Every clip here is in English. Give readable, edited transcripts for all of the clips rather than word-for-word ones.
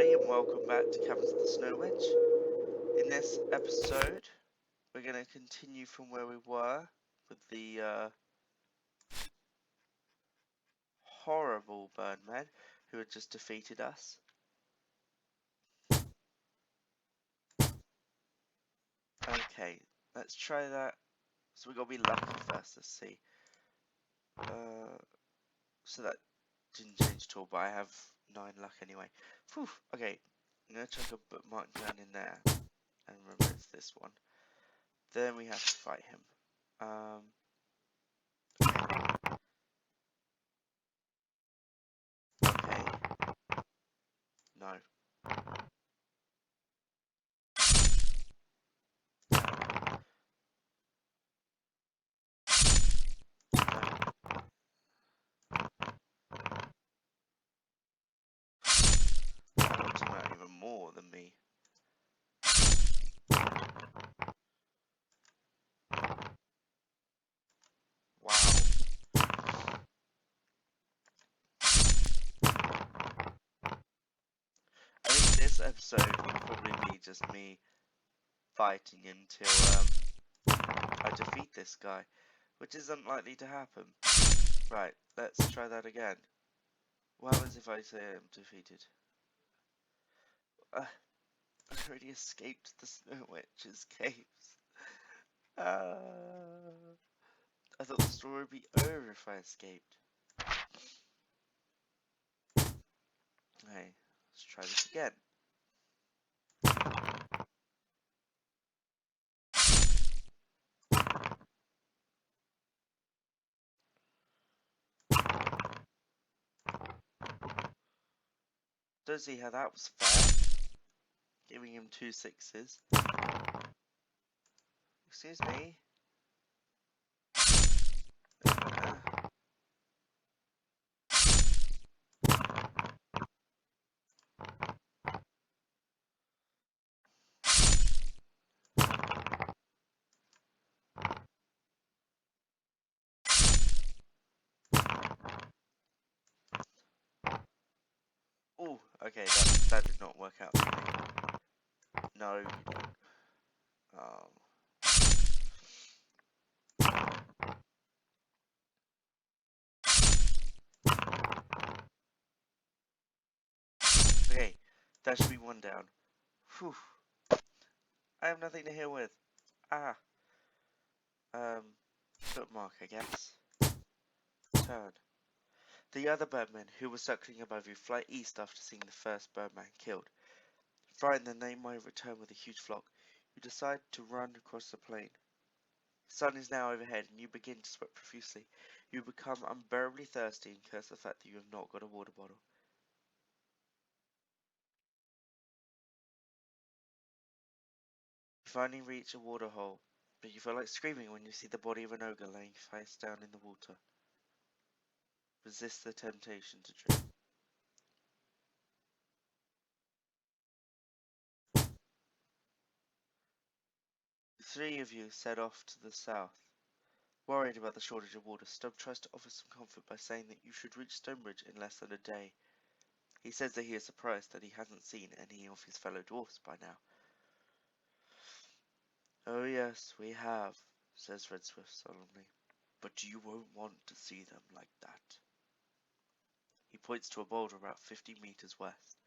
everybody, and welcome back to Caverns of the Snow Witch. In this episode, we're going to continue from where we were with the horrible birdmen who had just defeated us. Okay, let's try that. So we got to be lucky first. Let's see. So that didn't change at all, but I have 9 luck anyway. Whew. Okay, I'm going to chuck a bookmark down in there, and remember it's this one. Then we have to fight him. Okay. No. That even more than me. Wow. I think this episode will probably be just me fighting until I defeat this guy, which is unlikely to happen. Right, let's try that again. What happens if I say I'm defeated? I already escaped the Snow Witch's caves. I thought the story would be over if I escaped. Okay, let's try this again. Don't see how that was fair. Giving him 2 6s. Excuse me. Oh, okay, that did not work out for me. No, you don't. Okay, that should be 1 down. Whew. I have nothing to heal with. Ah. Bookmark, I guess. Turn. The other birdmen who were circling above you fly east after seeing the first birdman killed. Frightened that they might return with a huge flock, you decide to run across the plain. The sun is now overhead and you begin to sweat profusely. You become unbearably thirsty and curse the fact that you have not got a water bottle. You finally reach a water hole, but you feel like screaming when you see the body of an ogre laying face down in the water. Resist the temptation to drink. The 3 of you set off to the south. Worried about the shortage of water, Stubb tries to offer some comfort by saying that you should reach Stonebridge in less than a day. He says that he is surprised that he hasn't seen any of his fellow dwarfs by now. Oh yes, we have, says Red Swift solemnly, but you won't want to see them like that. He points to a boulder about 50 meters west.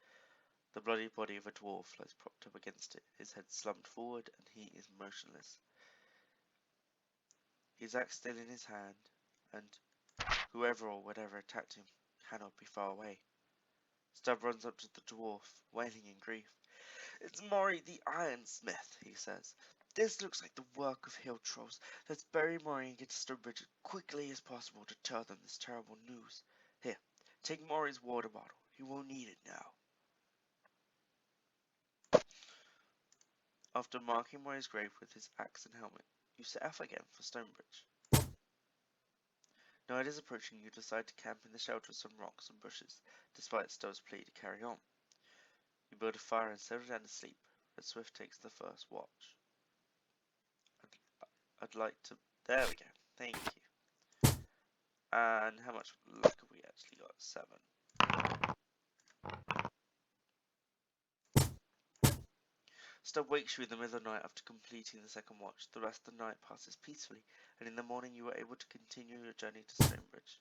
The bloody body of a dwarf lies propped up against it, his head slumped forward, and he is motionless. His axe still in his hand, and whoever or whatever attacked him cannot be far away. Stubb runs up to the dwarf, wailing in grief. It's Maury the Ironsmith, he says. This looks like the work of hill trolls. Let's bury Maury and get to Stonebridge as quickly as possible to tell them this terrible news. Here, take Maury's water bottle. He won't need it now. After marking Maury's grave with his axe and helmet, you set off again for Stonebridge. Night is approaching, you decide to camp in the shelter of some rocks and bushes, despite Stubb's plea to carry on. You build a fire and settle down to sleep. Red Swift takes the first watch. I'd like to... There we go. Thank you. And how much luck have we actually got? 7. Stubb wakes you in the middle of the night after completing the second watch. The rest of the night passes peacefully, and in the morning you are able to continue your journey to Stonebridge.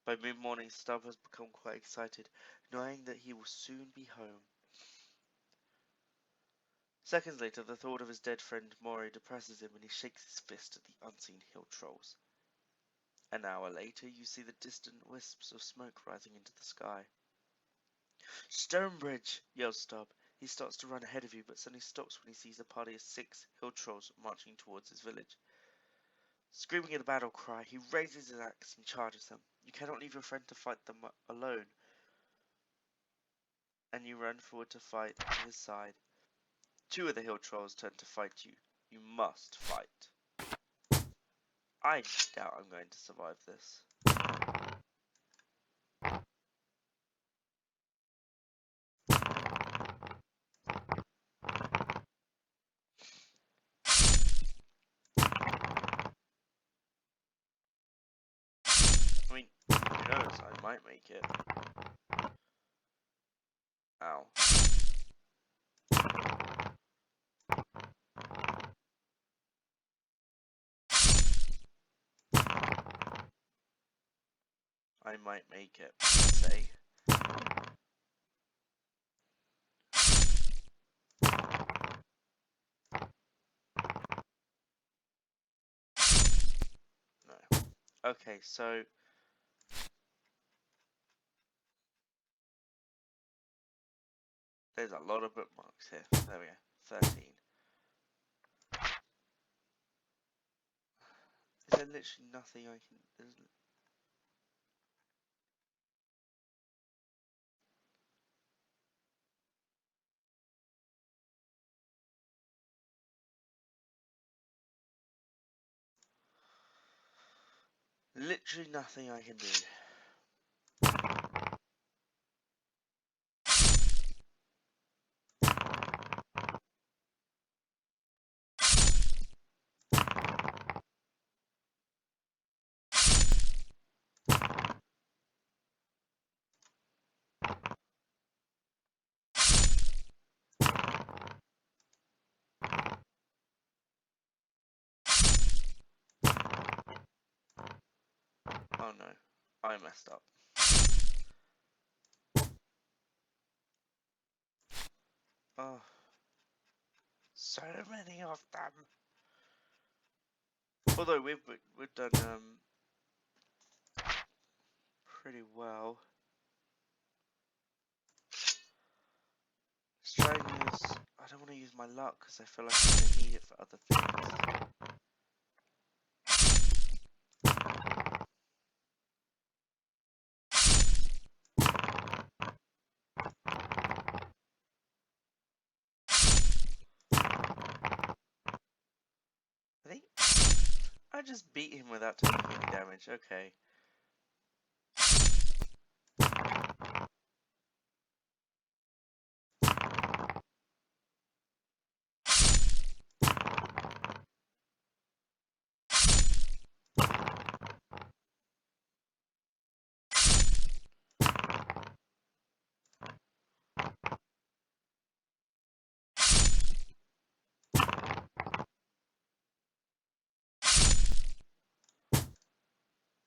By mid-morning, Stubb has become quite excited, knowing that he will soon be home. Seconds later, the thought of his dead friend Maury depresses him, and he shakes his fist at the unseen hill trolls. An hour later, you see the distant wisps of smoke rising into the sky. "Stonebridge!" yells Stubb. He starts to run ahead of you, but suddenly stops when he sees a party of 6 hill trolls marching towards his village. Screaming a battle cry, he raises his axe and charges them. You cannot leave your friend to fight them alone, and you run forward to fight at his side. 2 of the hill trolls turn to fight you. You must fight. I doubt I'm going to survive this. I mean, who knows, I might make it. Ow. I might make it, say. No. Okay, so there's a lot of bookmarks here. There we go. 13. Is there literally nothing I can... There's literally nothing I can do. Oh no, I messed up. Oh, so many of them. Although we've done pretty well. Let's try and use. I don't want to use my luck because I feel like I'm going to need it for other things. I think I just beat him without taking any damage. Okay.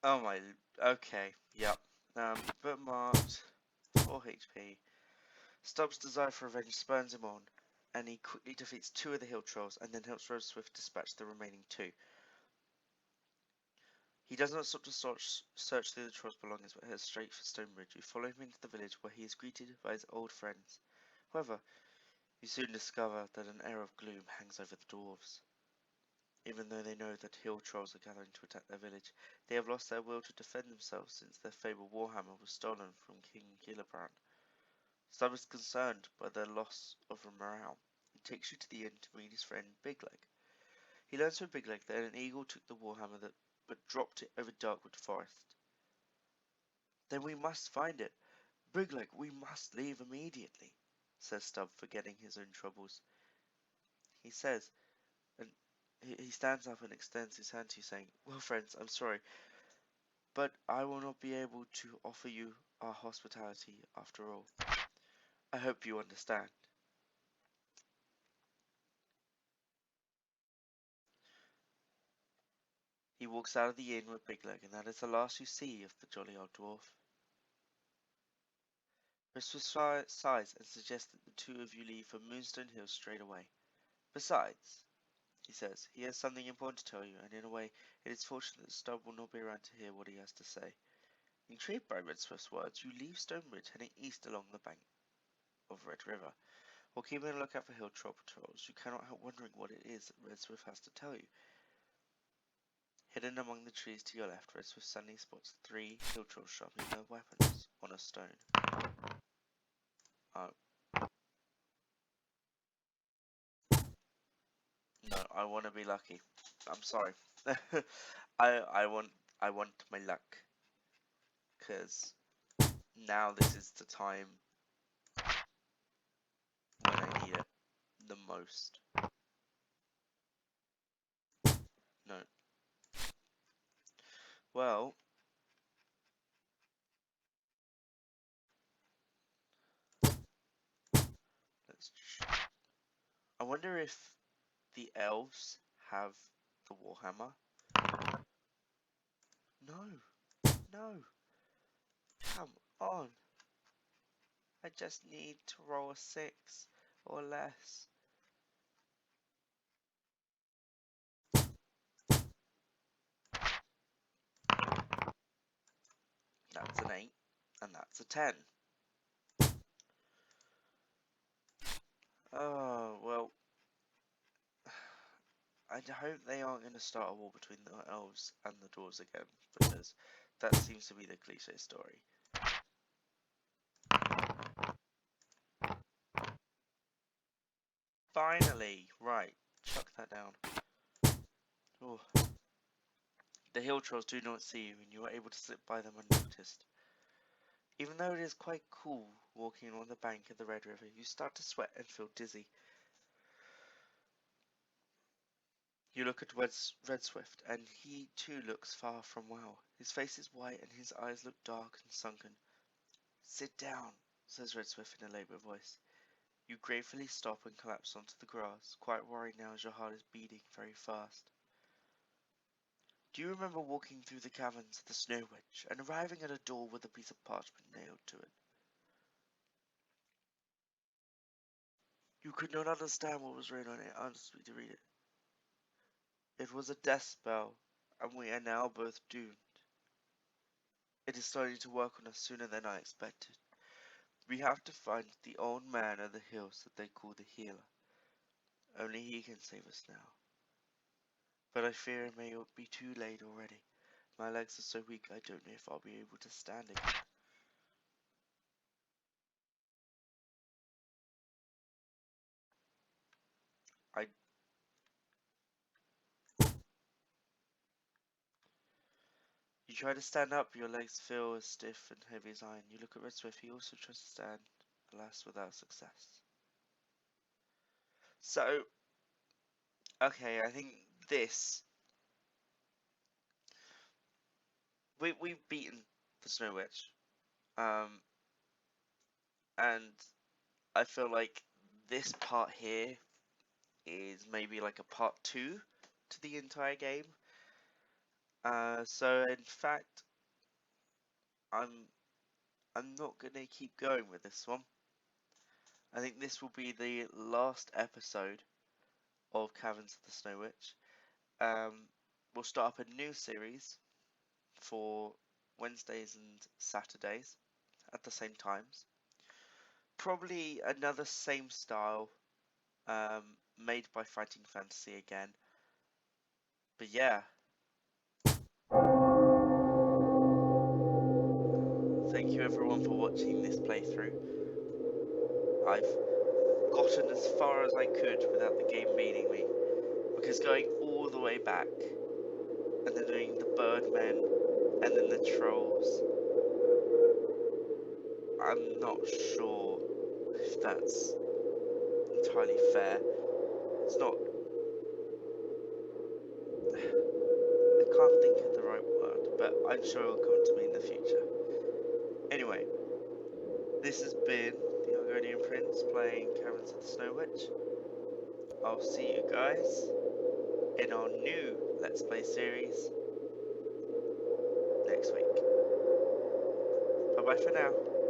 Oh my. Okay. Yep. Bookmarked. 4 HP. Stubbs' desire for revenge spurns him on, and he quickly defeats 2 of the hill trolls and then helps Rose Swift dispatch the remaining 2. He does not stop to search through the troll's belongings, but heads straight for Stonebridge. You follow him into the village, where he is greeted by his old friends. However, you soon discover that an air of gloom hangs over the dwarves. Even though they know that hill trolls are gathering to attack their village, they have lost their will to defend themselves since their fabled warhammer was stolen from King Gillibrand. Stubb is concerned by their loss of morale. He takes you to the inn to meet his friend Bigleg. He learns from Bigleg that an eagle took the warhammer but dropped it over Darkwood Forest. Then we must find it. Bigleg, we must leave immediately, says Stubb, forgetting his own troubles. He says, and he stands up and extends his hand to you, saying, "Well, friends, I'm sorry, but I will not be able to offer you our hospitality after all. I hope you understand." He walks out of the inn with Big Leg, and that is the last you see of the jolly old dwarf. Christopher sighs and suggests that the two of you leave for Moonstone Hill straight away. Besides, he says, he has something important to tell you, and in a way, it is fortunate that Stubb will not be around to hear what he has to say. Intrigued by Red Swift's words, you leave Stonebridge, heading east along the bank of Red River. While keeping a lookout for hill troll patrols, you cannot help wondering what it is that Red Swift has to tell you. Hidden among the trees to your left, Red Swift suddenly spots 3 hill trolls sharpening their weapons on a stone. Oh. No, I want to be lucky. I'm sorry. I want my luck, because now this is the time when I need it the most. No. Well, let's. I wonder if the elves have the warhammer. No, no, come on. I just need to roll a 6 or less. That's an 8, and that's a 10. Oh, well, I hope they aren't going to start a war between the elves and the dwarves again, because that seems to be the cliche story. Finally! Right, chuck that down. Oh. The hill trolls do not see you, and you are able to slip by them unnoticed. Even though it is quite cool walking along the bank of the Red River, you start to sweat and feel dizzy. You look at Red Swift, and he too looks far from well. His face is white, and his eyes look dark and sunken. "Sit down," says Red Swift in a laboured voice. You gratefully stop and collapse onto the grass, quite worried now as your heart is beating very fast. Do you remember walking through the caverns of the Snow Witch and arriving at a door with a piece of parchment nailed to it? You could not understand what was written on it, honestly, to read it. It was a death spell, and we are now both doomed. It is starting to work on us sooner than I expected. We have to find the old man of the hills that they call the healer. Only he can save us now. But I fear it may be too late already. My legs are so weak I don't know if I'll be able to stand again. You try to stand up, but your legs feel as stiff and heavy as iron. You look at Red Swift, he also tries to stand, alas without success. So, okay, I think this... We've beaten the Snow Witch. And I feel like this part here is maybe like a part 2 to the entire game. So in fact, I'm not gonna keep going with this one. I think this will be the last episode of Caverns of the Snow Witch. We'll start up a new series for Wednesdays and Saturdays at the same times. Probably another same style, made by Fighting Fantasy again. But yeah. Thank you everyone for watching this playthrough. I've gotten as far as I could without the game beating me, because going all the way back and then doing the Birdmen and then the Trolls, I'm not sure if that's entirely fair. It's not... I can't think of the right word, but I'm sure it'll come to me in the future. Anyway, this has been the Argonian Prince playing Caverns of the Snow Witch. I'll see you guys in our new Let's Play series next week. Bye bye for now.